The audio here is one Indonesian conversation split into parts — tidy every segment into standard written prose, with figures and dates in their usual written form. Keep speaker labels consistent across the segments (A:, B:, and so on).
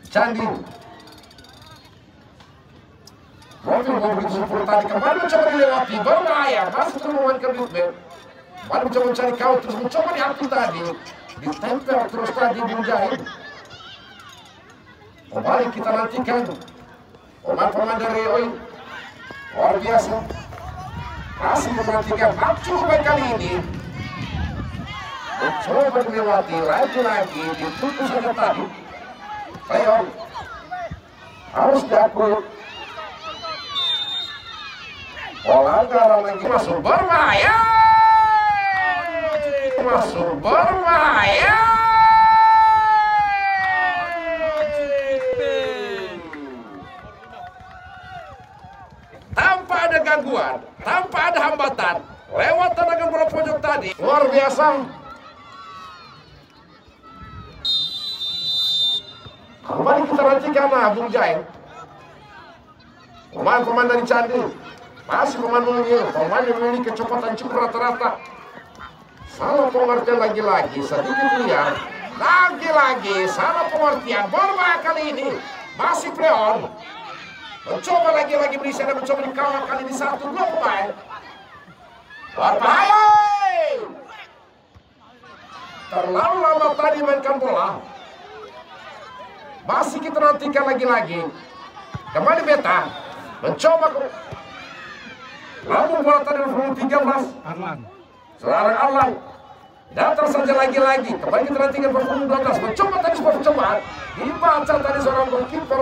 A: Candi. Mobil begitu sempurna tadi kembali mencoba dilewati, berbahaya, masuk temuan ke Bitman. Kembali mencoba mencari kau, terus mencoba diambil tadi, ditempel terus tadi Mujahid. Kembali kita nantikan pemain-pemain dari OI luar biasa. Masih memperhatikan cukup baik kali ini. Mencoba dilewati lagi ditutup saja tadi. Leon harus diakui. Bola anggaran lagi masuk berbahaya. Masuk berbahaya. Tanpa ada gangguan, tanpa ada hambatan, lewat tendangan bola pojok tadi. Luar biasa. Kembali kita nantikan Bung Jain. Pemain-pemain dari Candi. Masih pemain yang memiliki kecepatan cukup rata-rata. Salah pengertian lagi-lagi, sedikit liar. Lagi-lagi, salah pengertian. Berbahaya kali ini. Masih Leon. Mencoba lagi-lagi berisi dan mencoba dikawal kali ini 1-2 pemain. Berbahaya. Terlalu lama tadi mainkan bola. Masih kita nantikan lagi-lagi. Kembali Beta. Mencoba lambung bola tadi nomor 13 Arlan. Seorang Arlan datang saja lagi-lagi. Kembali kita nantikan nomor 12. Mencoba tadi sebuah percobaan. Dibaca tadi seorang goalkeeper.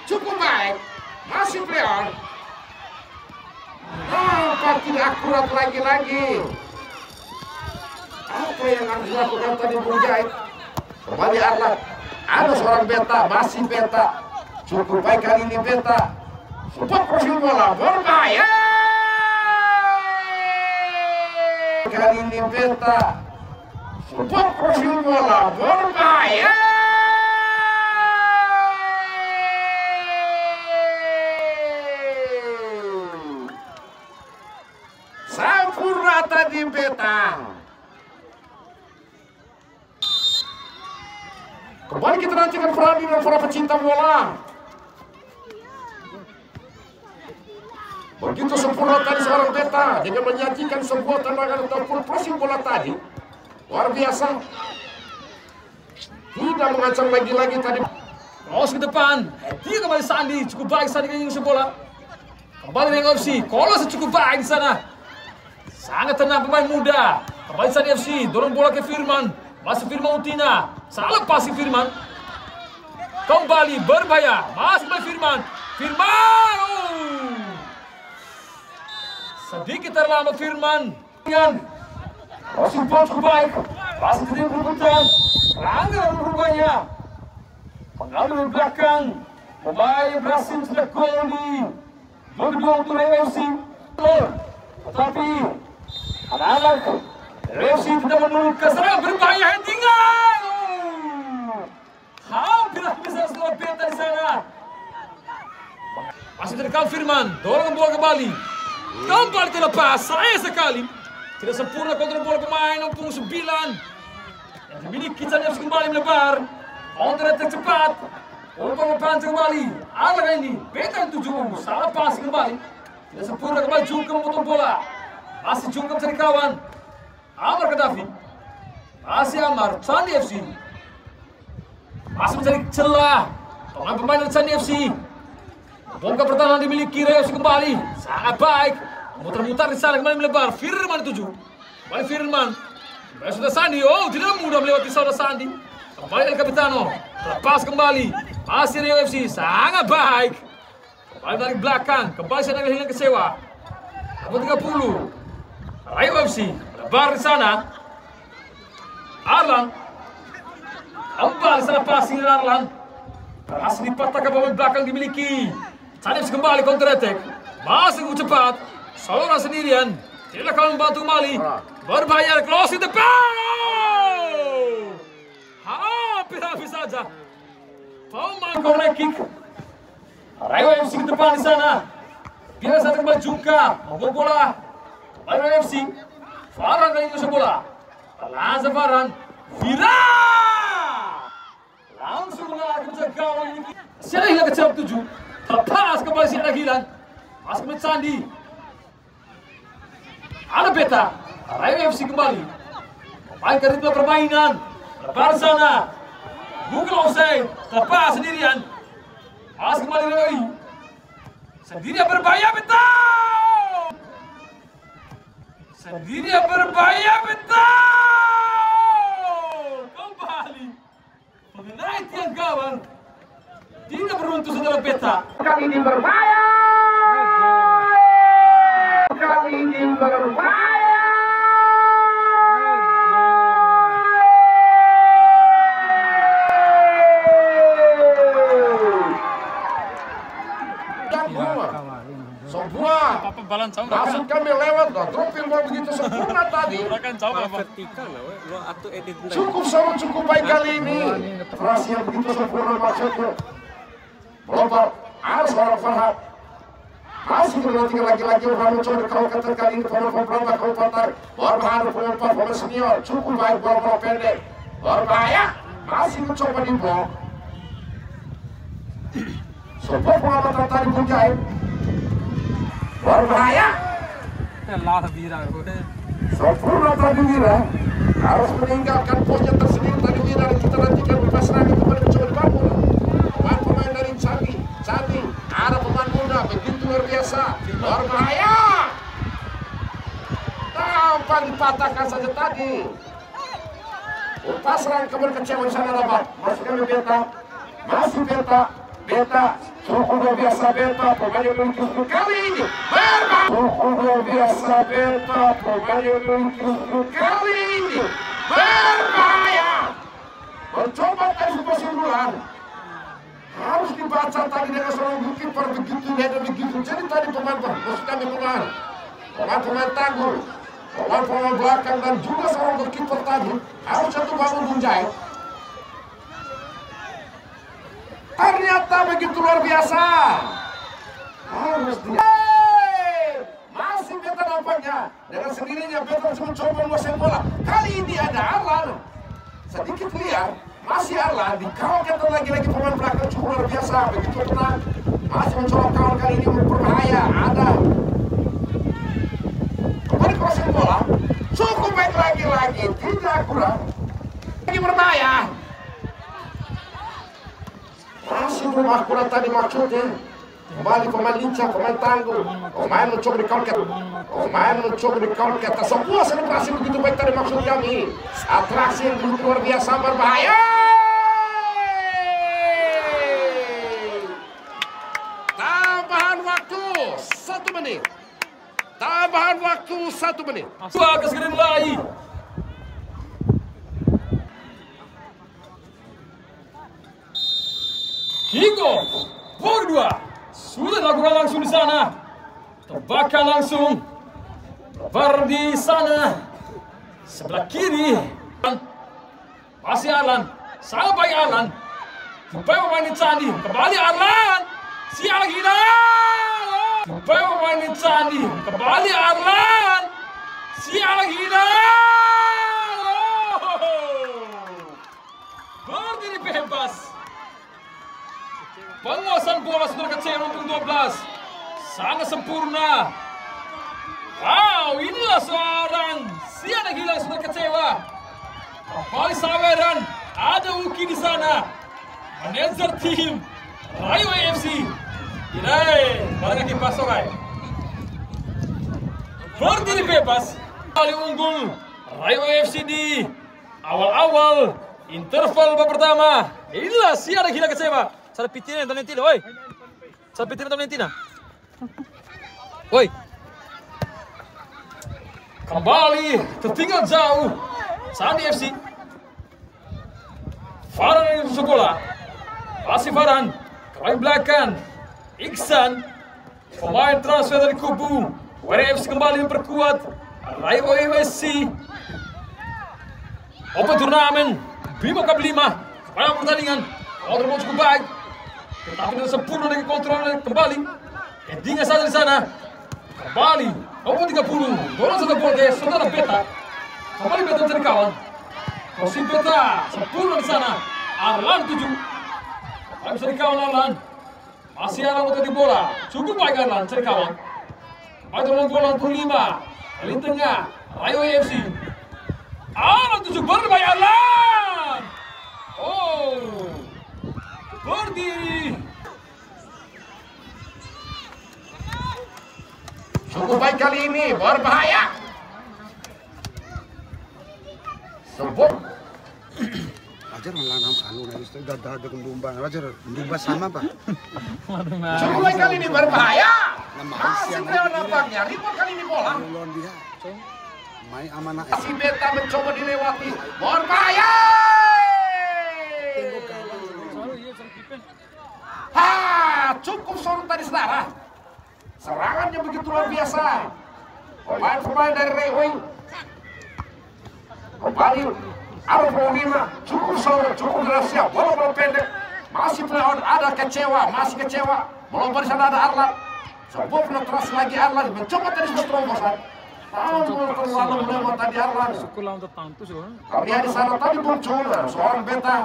A: Cukup baik. Masih Leon. Nampak tidak akurat lagi-lagi. Apa yang harus dilakukan tadi Bung Jaid? Kembali Arlan. Ada seorang Beta. Masih Beta. Cukup baik kali ini Beta. Sebuah profil bola berbahaya. Kali ini Beta. Sebuah profil bola berbahaya. Sempurna tadi Beta. Kembali kita nantikan Fradi dan para pecinta bola. Begitu sempurna tadi seorang Beta dengan menyajikan sebuah tendangan ataupun pressing bola tadi. Luar biasa. Tidak mengancam lagi-lagi tadi.
B: Cross ke depan. Dia kembali Sandi. Cukup baik Sandi dengan nyusun bola. Kembali dengan FC. Kolos cukup baik di sana. Sangat tenang pemain muda. Kembali Sandi FC. Dorong bola ke Firman. Masih Firman Utina. Salah passing Firman. Kembali berbahaya. Masih by Firman. Firman. Sedikit terlambat Firman. Masih cukup baik. Masih tidak berputar. Langgar rupanya. Pengambil belakang. Pemain berhasil sudah gol di kedua untuk FC. Tetapi anak-anak FC tidak menurunkan serangan berbahaya headingan. Hampir bisa setelah Beta di sana. Masih terdekat Firman. Dorong bola kembali. Kembali terlepas. Sayang sekali. Tidak sempurna kontrol bola pemain nomor 9. Yang dimiliki Candi FC kembali melebar. Counter attack cepat. Bola panjang kembali. Arah ini. Beta 7. Salah passing kembali. Tidak sempurna kembali Jungkem memotong bola. Masih Jungkem cari kawan. Amar Gaddafi. Masih Amar. Candi FC. Masih mencari celah. Pemain-pemain dari Candi FC. Bongkar pertahanan dimiliki Reus kembali. Sangat baik. Muter-muter di sana kembali melebar. Firman 7. Kembali Firman. Kembali sudah Sandi. Oh, tidak mudah melewati saudara Sandi. Kembali El Capitano. Lepas kembali. Masih Reus FC. Sangat baik. Kembali dari belakang. Kembali saya hilang kecewa. Nomor 30. Rayo FC. Lebar di sana. Arlan. Kembali salah passing dari Arlan. Berhasil dipatahkan pemain belakang dimiliki. Candi FC kembali counter attack. Masih cepat. Saudara sendirian. Tidak akan membantu kembali. Berbahaya. Closing the ball. Hampir saja. Pemain corner kick. Rayo FC ke depan di sana. Biasa kembali Jungka. Membawa bola. Rayo FC. Farhan kali ini bola. Lanza Farhan. Viral. 7. Terlepas kembali si anak Gilan. Masuk ke Sandi. Ada Beta. Rayo FC kembali. Mainkan ritme permainan. Lebar sana. Bukan offside. Terlepas sendirian. Masuk kembali Roy. Sendirian berbahaya Beta. Sendirian berbahaya Beta. Kembali. Mengenai tiang gawang. Tidak beruntung saudara Beta.
A: Kali ini berbahaya. Kali ini berbahaya. Semua maksud kami lewat dropping ball begitu sempurna tadi. Cukup seru, cukup baik kali ini. Operasi yang begitu sempurna maksudnya. Melompat harus orang Farhad. Masih berlatih lagi-lagi orang mencoba kau kata kali ini pemain pemberangkat kabupaten. Berbahagia pengumpat pemain senior cukup baik bola pendek. Berbahaya masih mencoba di blok. Sebuah pengamatan tadi Punjai. Berbahaya. Sempurna tadi Wira. Harus meninggalkan posnya tersendiri tadi Wira. Kita nantikan lepas serangan kembali mencoba dibangun. Pemain dari Candi. Ada pemain muda begitu luar biasa. Berbahaya. Tampak dipatahkan saja tadi. Lepas serangan kembali kecewa di sana dapat. Masih kami Beta. Masih Beta. Cukup luar biasa Beta, pemain yang memiliki kali ini berbahaya. Cukup luar biasa Beta, pemain yang memiliki kali ini berbahaya. Mencoba tadi kesimpulan harus dibaca tadi dengan seorang goalkeeper begitu dan begitu. Jadi tadi pemain tangguh, pemain belakang dan juga seorang goalkeeper tadi harus satu bangun Bunjai. Ternyata begitu luar biasa. Harus dia. Masih Beta nampaknya. Dengan sendirinya Beta masih mencoba menguasai bola. Kali ini ada Arlan. Sedikit liar. Masih Arlan. Dikawal kita lagi-lagi pemain belakang cukup luar biasa. Begitu tenang. Masih mencoba kawal kali ini berbahaya. Ada. Kembali crossing bola. Cukup baik lagi-lagi. Tidak akurat. Lagi berbahaya. Masih belum akurat tadi maksudnya. Kembali pemain lincah, pemain tangguh. Pemain mencoba di counter. Semua selebrasi begitu baik tadi maksud kami. Atraksi yang begitu luar biasa berbahaya. Tambahan waktu 1 menit. Tambahan waktu 1 menit.
B: Dua kesekian lagi. Kiko, bor 2. Sudah dilakukan langsung di sana. Tebakan langsung. Lebar di sana. Sebelah kiri. Masih Arlan. Sampai Arlan. Sampai pemain Candi. Kembali Arlan. Sial gila. Sampai pemain Candi. Kembali Arlan. Sial gila. Berdiri bebas. Penguasaan bola sudah kecewa untuk 12. Sangat sempurna. Wow, inilah seorang si anak Gilang sudah kecewa. Kembali Saweran. Ada Uki di sana. Manajer tim Rayo FC. Ini barang di Pasokai. Berdiri bebas. Kali unggul Rayo FC di awal-awal interval babak pertama. Inilah si anak Gilang kecewa. Sada pitina Valentina, oi. Sada pitina Valentina. Oi. Kembali tertinggal jauh. Sandi FC. Farhan yang sekolah. Masih Farhan. Kembali belakang. Iksan. Pemain transfer dari kubu. WRFC kembali memperkuat Rayo FC. Open turnamen. Bima Cup 5. Kembali pertandingan. Kontrol cukup baik. Tetapi tidak sempurna dengan kontrol kembali. Headingnya saja di sana. Kembali. Nomor 30. Dorong satu bola ke saudara Beta. Kembali Beta mencari kawan. Crossing Beta. Sempurna di sana. Arlan 7. Kembali bisa dikawan Arlan. Masih Arlan untuk di bola. Cukup baik Arlan, cari kawan. Baik dorong bola untuk 5. Paling tengah, Rayo FC. Arlan tujuh berbaik Arlan. Oh, berdiri.
A: Cukup baik kali ini, berbahaya. Sebut.
C: Ajar malah anu harus ada kembumba. Ajar kembumba sama Pak.
A: Cukup baik kali ini, berbahaya. Masih Leo nampaknya, ribut kali ini bola.
C: Lawan dia. Main amanah.
A: Si Beta mencoba dilewati, berbahaya. Ha, cukup sorot tadi saudara. Serangannya begitu luar biasa. Pemain-pemain dari Rewing. Kembali Arif Maulima, cukup sorot, cukup rahasia, bola pendek. Masih ada kecewa, masih kecewa. Melompat di sana ada Arlan. Sebuah penetrasi lagi Arlan, mencoba tadi sudah terobosan. Namun terlalu melewat tadi Arlan. Lihat di sana tadi muncul seorang Beta.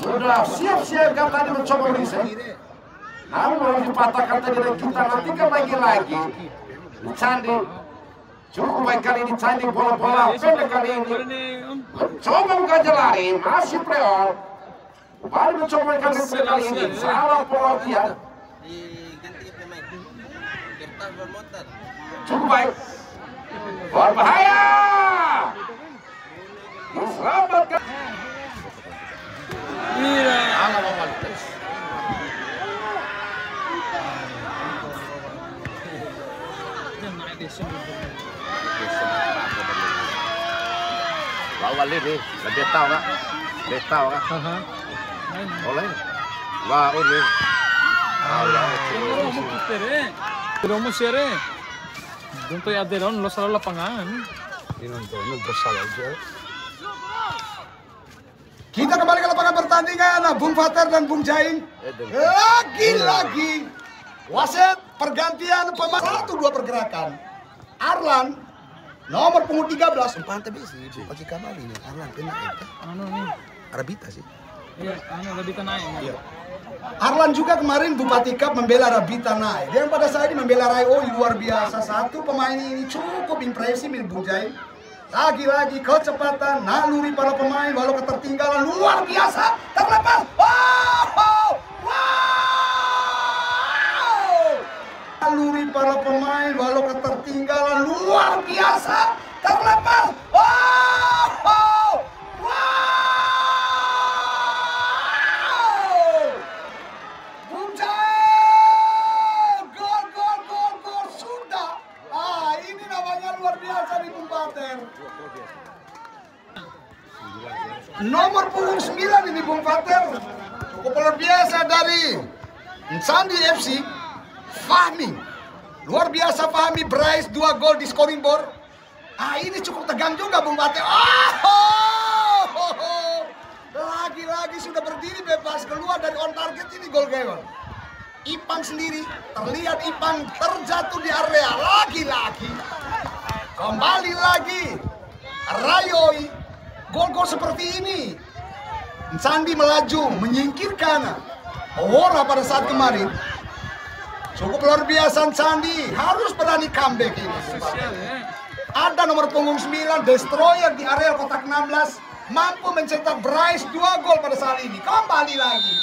A: Sudah siap-siap tadi mencoba reset. Namun harus dipatahkan tadi dan kita nantikan lagi. Candi. Cukup baik kali ini Candi, bola-bola pendek kali ini. Mencoba bukan lari, masih Preol. Kembali mencoba kali ini. Salah pengertian. Cukup baik. Berbahaya. Diselamatkan.
B: Iya.
A: Lawan ini, lebih tahu kan? Lebih tahu kan? Oleh. Wah, ini.
B: Pero mo sere. Doon tayo aderon, lo sa lapangan.
C: Ini bersalah aja. Kita kembali ke lapangan pertandingan, Bung Fater dan Bung Jain. Lagi-lagi wasit pergantian pemain 1-2 pergerakan. Arlan nomor punggung 13 umpan tebisi Oji Kamal ini Arlan kena itu.
B: Ano nih?
C: Arabita sih.
B: Iya, Arabita naik.
C: Iya. Arlan juga kemarin Bupati Cup membela Arabita naik. Dan pada saat ini membela Rayo luar biasa. Satu pemain ini cukup impresif Bung Jain. Lagi-lagi kecepatan, naluri para pemain walau ketertinggalan luar biasa. Terlepas. Wow! Naluri para pemain walau ketertinggalan luar biasa. Terlepas. Wow! Bung Jain! Gol sudah. Ini namanya luar biasa di Bung Fater. Nomor punggung 9 ini Bung Fater. Cukup luar biasa dari Sandi FC. Fahmi. Luar biasa Fahmi, Bryce 2 gol di scoring board. Ini cukup tegang juga Bung Fater. Lagi-lagi sudah berdiri bebas keluar dari on target ini gol gol. Ipang sendiri, terlihat Ipang terjatuh di area lagi-lagi. Kembali lagi Rayoi, gol-gol seperti ini. Sandi melaju, menyingkirkan Ora pada saat kemarin. Cukup luar biasa Sandi, harus berani comeback ini. Ada nomor punggung 9, Destroyer di area kotak 16, mampu mencetak Bryce 2 gol pada saat ini. Kembali lagi.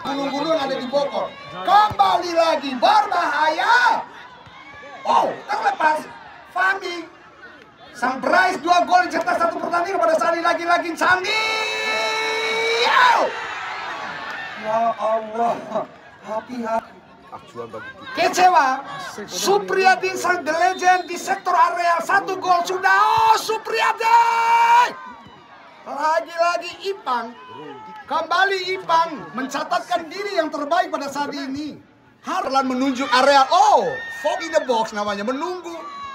C: Gunung-gunung ada di Bogor. Kembali lagi, berbahaya. Oh, terlepas. Fahmi. Sang Bryce 2 gol dicetak satu pertandingan pada saat ini lagi-lagi Sandi. Ya Allah, hati-hati. Kecewa, Supriyadi sang The Legend di sektor areal 1 gol sudah. Oh, Supriyadi. Lagi-lagi Ipang. Kembali Ipang mencatatkan diri yang terbaik pada saat ini. Harlan menunjuk area. Oh, fog in the box namanya, menunggu.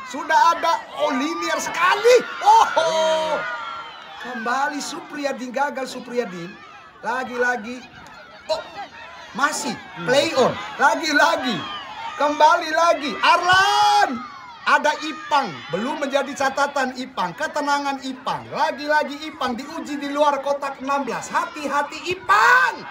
C: Sudah ada, oh linear sekali. Oh, kembali Supriyadi, gagal Supriyadi. Lagi-lagi, oh masih play on. Lagi-lagi, kembali lagi Arlan. Ada Ipang, belum menjadi catatan Ipang, ketenangan Ipang. Lagi-lagi Ipang diuji di luar kotak 16. Hati-hati Ipang.